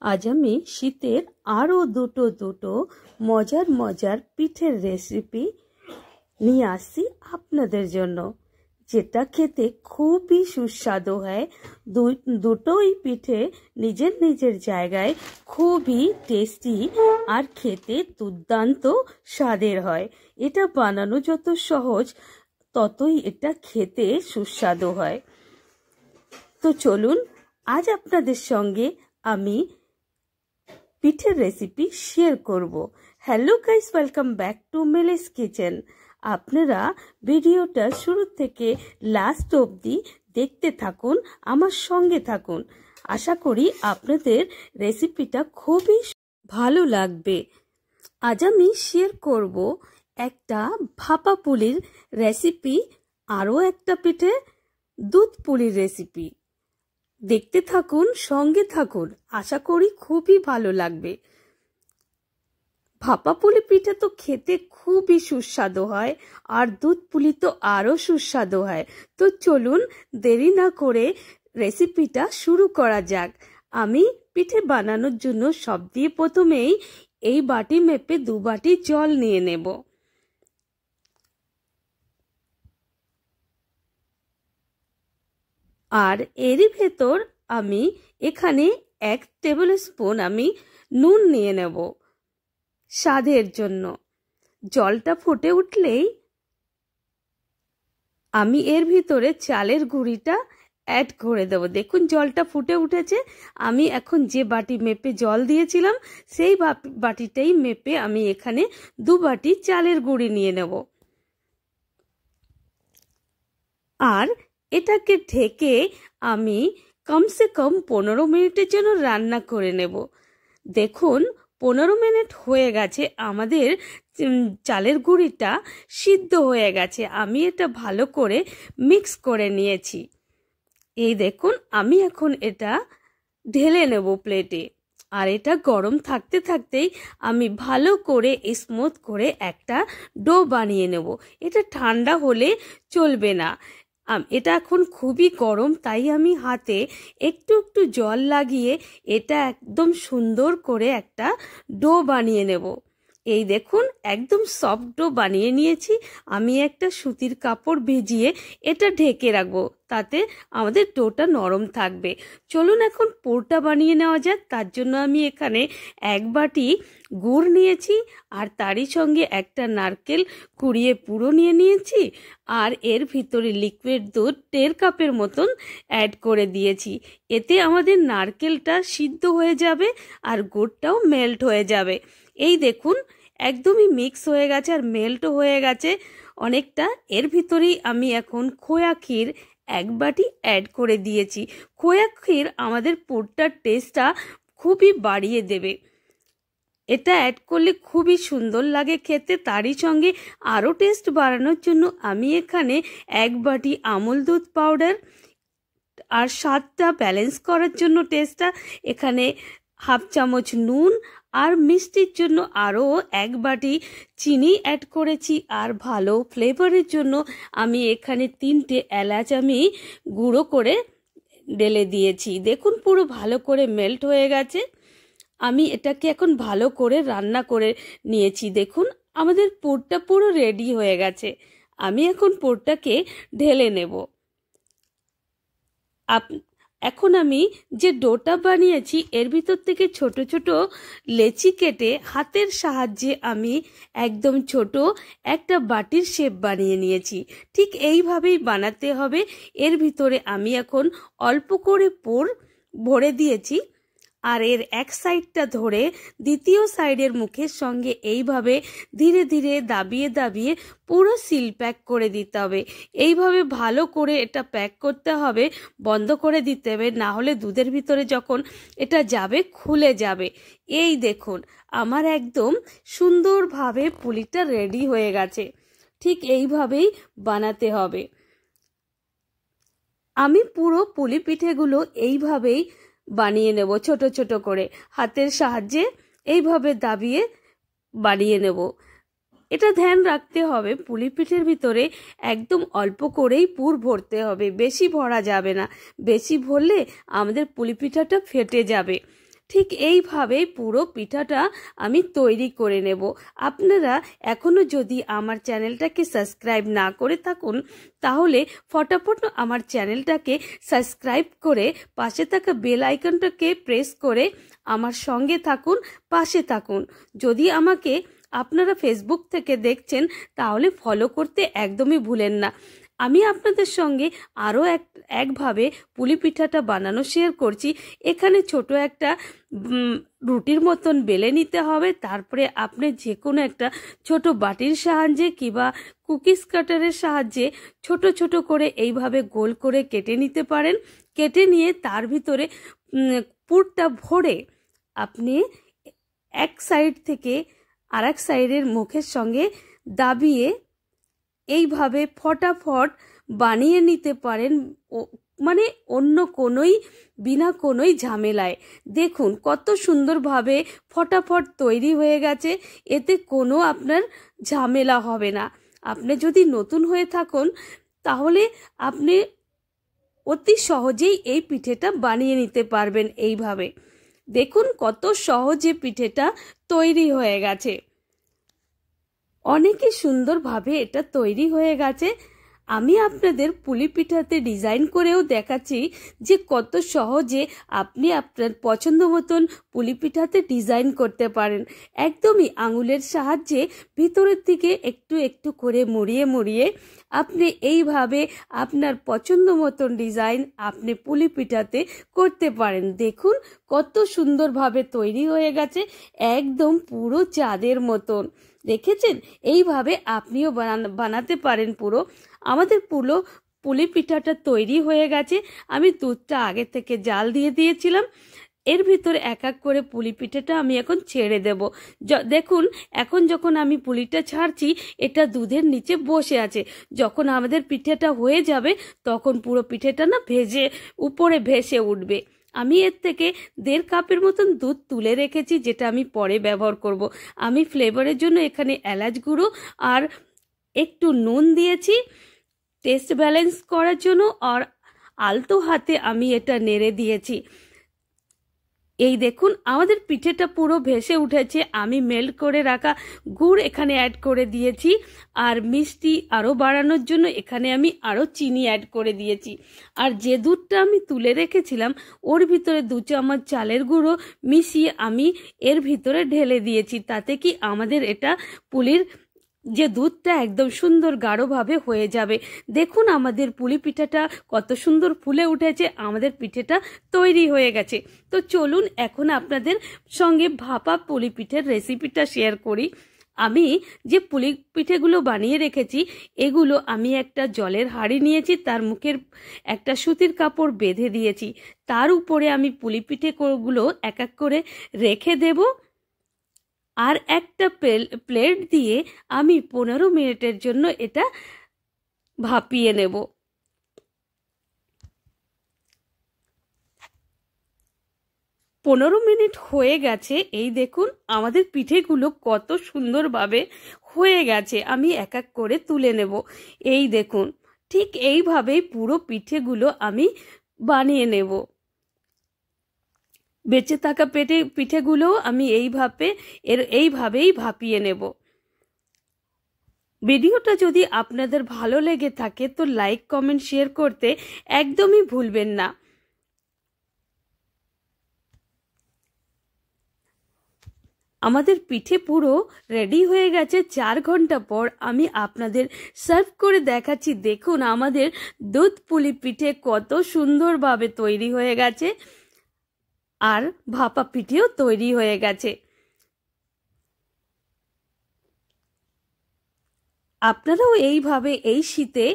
আজ আমি শীতের আরও দুটো মজার মজার পিঠের রেসিপি নিয়ে আসছি আপনাদের জন্য, যেটা খেতে খুবই সুস্বাদু হয়। দুটোই পিঠে নিজের নিজের জায়গায় খুবই টেস্টি আর খেতে দুর্দান্ত স্বাদের হয়। এটা বানানো যত সহজ ততই এটা খেতে সুস্বাদু হয়। তো চলুন আজ আপনাদের সঙ্গে আমি পিঠের রেসিপি শেয়ার করব। Hello guys, welcome back to মেলেস কিচেন। আপনারা ভিডিওটা শুরু থেকে লাস্ট অবধি দেখতে থাকুন, আমার সঙ্গে থাকুন। আশা করি আপনাদের রেসিপিটা খুবই ভালো লাগবে। আজ আমি শেয়ার করব একটা ভাপা পুলির রেসিপি, আরও একটা পিঠে দুধ পুলির রেসিপি। দেখতে থাকুন, সঙ্গে থাকুন, আশা করি খুবই ভালো লাগবে। ভাপা পুলি পিঠে তো খেতে খুবই সুস্বাদু হয়, আর দুধ পুলি তো আরও সুস্বাদু হয়। তো চলুন দেরি না করে রেসিপিটা শুরু করা যাক। আমি পিঠে বানানোর জন্য সব দিয়ে প্রথমেই এই বাটি মেপে 2 বাটি জল নিয়ে নেব। আর এরই ভেতর আমি এখানে 1 টেবিল স্পুন আমি নুন নিয়ে নেব স্বাদের জন্য। জলটা ফুটে উঠলেই আমি এর ভিতরে চালের গুঁড়িটা অ্যাড করে দেব। দেখুন জলটা ফুটে উঠেছে। আমি এখন যে বাটি মেপে জল দিয়েছিলাম সেই বাটিটাই মেপে আমি এখানে 2 বাটি চালের গুঁড়ি নিয়ে নেব। আর এটাকে ঢেকে আমি কমসে কম 15 মিনিটের জন্য রান্না করে নেব। দেখুন 15 মিনিট হয়ে গেছে, আমাদের চালের গুঁড়িটা সিদ্ধ হয়ে গেছে। আমি এটা ভালো করে মিক্স করে নিয়েছি। এই দেখুন আমি এখন এটা ঢেলে নেব প্লেটে। আর এটা গরম থাকতে থাকতেই আমি ভালো করে স্মুথ করে একটা ডো বানিয়ে নেব। এটা ঠান্ডা হলে চলবে না, এটা এখন খুবই গরম, তাই আমি হাতে একটু একটু জল লাগিয়ে এটা একদম সুন্দর করে একটা ডো বানিয়ে নেব। এই দেখুন একদম সফট ডো বানিয়ে নিয়েছি। আমি একটা সুতির কাপড় ভিজিয়ে এটা ঢেকে রাখবো, তাতে আমাদের ডোটা নরম থাকবে। চলুন এখন পুরটা বানিয়ে নেওয়া যাক। তার জন্য আমি এখানে 1 বাটি গুড় নিয়েছি, আর তারই সঙ্গে একটা নারকেল কুড়িয়ে পুরো নিয়ে নিয়েছি, আর এর ভিতরে লিকুইড দুধ 1.5 কাপের মতন অ্যাড করে দিয়েছি। এতে আমাদের নারকেলটা সিদ্ধ হয়ে যাবে আর গুড়টাও মেল্ট হয়ে যাবে। এই দেখুন একদমই মিক্স হয়ে গেছে আর মেল্টও হয়ে গেছে অনেকটা। এর ভিতরেই আমি এখন খোয়া ক্ষীর 1 বাটি অ্যাড করে দিয়েছি। খোয়া ক্ষীর আমাদের পুরটার টেস্টটা খুবই বাড়িয়ে দেবে। এটা অ্যাড করলে খুবই সুন্দর লাগে খেতে। তারই সঙ্গে আরও টেস্ট বাড়ানোর জন্য আমি এখানে 1 বাটি আমুল দুধ পাউডার, আর স্বাদটা ব্যালেন্স করার জন্য টেস্টটা এখানে 1/2 চামচ নুন, আর মিষ্টির জন্য আরও 1 বাটি চিনি অ্যাড করেছি। আর ভালো ফ্লেভারের জন্য আমি এখানে 3টে এলাচ আমি গুঁড়ো করে ঢেলে দিয়েছি। দেখুন পুরো ভালো করে মেল্ট হয়ে গেছে। আমি এটাকে এখন ভালো করে রান্না করে নিয়েছি। দেখুন আমাদের পুরটা পুরো রেডি হয়ে গেছে। আমি এখন পুরটাকে ঢেলে নেব। এখন আমি যে ডোটা বানিয়েছি এর ভিতর থেকে ছোট ছোট লেচি কেটে হাতের সাহায্যে আমি একদম ছোট একটা বাটির শেপ বানিয়ে নিয়েছি। ঠিক এইভাবেই বানাতে হবে। এর ভিতরে আমি এখন অল্প করে পুর ভরে দিয়েছি, আর এর এক সাইডটা ধরে দ্বিতীয় সাইডের মুখের সঙ্গে এইভাবে ধীরে ধীরে দাবিয়ে দাবিয়ে পুরো সিল প্যাক করে দিতে হবে। এইভাবে ভালো করে এটা প্যাক করতে হবে, বন্ধ করে দিতে হবে, না হলে দুধের ভিতরে যখন এটা যাবে খুলে যাবে। এই দেখুন আমার একদম সুন্দরভাবে পুলিটা রেডি হয়ে গেছে। ঠিক এইভাবেই বানাতে হবে। আমি পুরো পুলি পিঠেগুলো এইভাবেই বানিয়ে নেব, ছোট ছোট করে হাতের সাহায্যে এইভাবে দাবিয়ে বানিয়ে নেব। এটা ধ্যান রাখতে হবে পুলি পিঠের ভিতরে একদম অল্প করেই পুর ভরতে হবে, বেশি ভরা যাবে না। বেশি ভরলে আমাদের পুলি পিঠাটা ফেটে যাবে। ঠিক এইভাবেই পুরো পিঠাটা আমি তৈরি করে নেব। আপনারা এখনো যদি আমার চ্যানেলটাকে সাবস্ক্রাইব না করে থাকুন তাহলে ফটাফট আমার চ্যানেলটাকে সাবস্ক্রাইব করে পাশে থাকা বেল আইকনটাকে প্রেস করে আমার সঙ্গে থাকুন, পাশে থাকুন। যদি আমাকে আপনারা ফেসবুক থেকে দেখছেন তাহলে ফলো করতে একদমই ভুলেন না। আমি আপনাদের সঙ্গে আরও একভাবে পুলি পিঠাটা বানানো শেয়ার করছি। এখানে ছোট একটা রুটির মতন বেলে নিতে হবে। তারপরে আপনি যে কোনো একটা ছোট বাটির সাহায্যে কিংবা কুকিজ কাটারের সাহায্যে ছোট ছোট করে এইভাবে গোল করে কেটে নিতে পারেন। কেটে নিয়ে তার ভিতরে পুরটা ভরে আপনি এক সাইড থেকে আর এক সাইডের মুখের সঙ্গে দাবিয়ে এইভাবে ফটাফট বানিয়ে নিতে পারেন, মানে অন্য কোনোই বিনা কোনোই ঝামেলায়। দেখুন কত সুন্দরভাবে ফটাফট তৈরি হয়ে গেছে, এতে কোনো আপনার ঝামেলা হবে না। আপনি যদি নতুন হয়ে থাকুন তাহলে আপনি অতি সহজেই এই পিঠেটা বানিয়ে নিতে পারবেন। এইভাবে দেখুন কত সহজে পিঠেটা তৈরি হয়ে গেছে, অনেকই সুন্দরভাবে এটা তৈরি হয়ে গেছে। আমি আপনাদের পুলি পিঠাতে ডিজাইন করেও দেখাচ্ছি যে কত সহজে আপনি আপনার পছন্দ মতন পুলি পিঠাতে ডিজাইন করতে পারেন। একদমই আঙুলের সাহায্যে ভিতরের দিকে একটু একটু করে মুড়িয়ে মুড়িয়ে আপনি এইভাবে আপনার পছন্দ মতন ডিজাইন আপনি পুলি পিঠাতে করতে পারেন। দেখুন কত সুন্দরভাবে তৈরি হয়ে গেছে, একদম পুরো চাঁদের মতন। দেখেছেন? এইভাবে আপনিও বানাতে পারেন পুরো। আমাদের পুলি পিঠাটা তৈরি হয়ে গেছে। আমি দুধটা আগে থেকে জাল দিয়ে দিয়েছিলাম। এর ভিতরে এক এক করে পুলি পিঠাটা আমি এখন ছেড়ে দেব। দেখুন এখন যখন আমি পুলিটা ছাড়ছি এটা দুধের নিচে বসে আছে। যখন আমাদের পিঠাটা হয়ে যাবে তখন পুরো পিঠাটা না উপরে ভেসে উঠবে। আমি এর থেকে 1.5 কাপের মতন দুধ তুলে রেখেছি, যেটা আমি পরে ব্যবহার করব। আমি ফ্লেভারের জন্য এখানে এলাচ গুঁড়ো আর একটু নুন দিয়েছি টেস্ট ব্যালেন্স করার জন্য, আর আলতো হাতে আমি এটা নেড়ে দিয়েছি। এই দেখুন আমাদের পিঠেটা পুরো ভেসে উঠেছে। আমি মেল্ট করে রাখা গুড় এখানে অ্যাড করে দিয়েছি, আর মিষ্টি আরও বাড়ানোর জন্য এখানে আমি আরও চিনি অ্যাড করে দিয়েছি। আর যে দুধটা আমি তুলে রেখেছিলাম ওর ভিতরে 2 চামচ চালের গুঁড়ো মিশিয়ে আমি এর ভিতরে ঢেলে দিয়েছি। তাতে কি আমাদের এটা পুলির যে দুধটা একদম সুন্দর গাঢ়ভাবে হয়ে যাবে। দেখুন আমাদের পুলি পিঠাটা কত সুন্দর ফুলে উঠেছে, আমাদের পিঠেটা তৈরি হয়ে গেছে। তো চলুন এখন আপনাদের সঙ্গে ভাপা পুলি পিঠের রেসিপিটা শেয়ার করি। আমি যে পুলি পিঠেগুলো বানিয়ে রেখেছি এগুলো আমি একটা জলের হাঁড়ি নিয়েছি, তার মুখের একটা সুতির কাপড় বেঁধে দিয়েছি। তার উপরে আমি পুলি পিঠেগুলো এক এক করে রেখে দেব, আর একটা প্লেট দিয়ে আমি 15 মিনিটের জন্য এটা ভাপিয়ে নেব। 15 মিনিট হয়ে গেছে। এই দেখুন আমাদের পিঠেগুলো কত সুন্দরভাবে হয়ে গেছে। আমি এক এক করে তুলে নেব। এই দেখুন ঠিক এইভাবেই পুরো পিঠেগুলো আমি বানিয়ে নেব। বেঁচে থাকা পিঠেগুলো আমি এইভাবেই ভাপিয়ে নেব। ভিডিওটা যদি আপনাদের ভালো লেগে থাকে তো লাইক কমেন্ট শেয়ার করতে একদমই ভুলবেন না। আমাদের পিঠে পুরো রেডি হয়ে গেছে। 4 ঘন্টা পর আমি আপনাদের সার্ভ করে দেখাচ্ছি। দেখুন আমাদের দুধ পুলি পিঠে কত সুন্দরভাবে তৈরি হয়ে গেছে, আর ভাপা পিঠেও তৈরি হয়ে গেছে। আপনারাও এইভাবে এই শীতে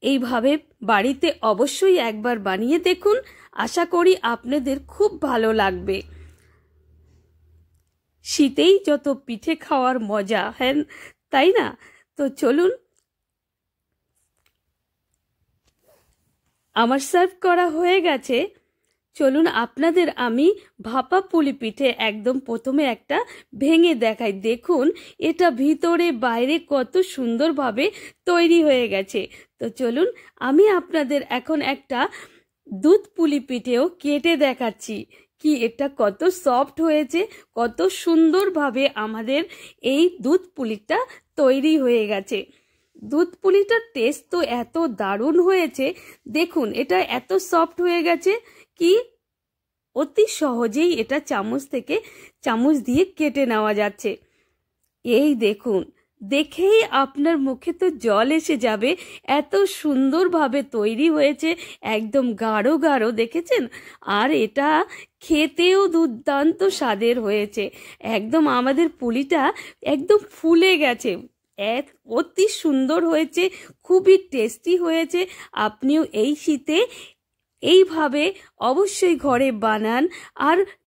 এইভাবে বাড়িতে অবশ্যই একবার বানিয়ে দেখুন। আশা করি আপনাদের খুব ভালো লাগবে। শীতেই যত পিঠে খাওয়ার মজা, হ্যাঁ তাই না? তো চলুন আমার সার্ভ করা হয়ে গেছে। চলুন আপনাদের আমি ভাপা পুলি পিঠে একদম প্রথমে একটা ভেঙে দেখাই। দেখুন এটা ভিতরে বাইরে কত সুন্দরভাবে তৈরি হয়ে গেছে। তো চলুন আমি আপনাদের এখন একটা দুধ পুলি পিঠেও কেটে দেখাচ্ছি কি এটা কত সফট হয়েছে, কত সুন্দরভাবে আমাদের এই দুধ পুলিটা তৈরি হয়ে গেছে। দুধ পুলিটার টেস্ট তো এত দারুণ হয়েছে, দেখুন এটা এত সফট হয়ে গেছে কি অতি সহজেই এটা চামচ দিয়ে কেটে নেওয়া যাচ্ছে। এই দেখুন, দেখেই আপনার মুখে তো জল এসে যাবে, এত সুন্দরভাবে তৈরি হয়েছে, একদম গাঢ় গাঢ়, দেখেছেন? আর এটা খেতেও দুর্দান্ত স্বাদের হয়েছে, একদম আমাদের পুলিটা একদম ফুলে গেছে, অতি সুন্দর হয়েছে, খুবই টেস্টি হয়েছে। আপনিও এই শীতে এইভাবে অবশ্যই ঘরে বানান আর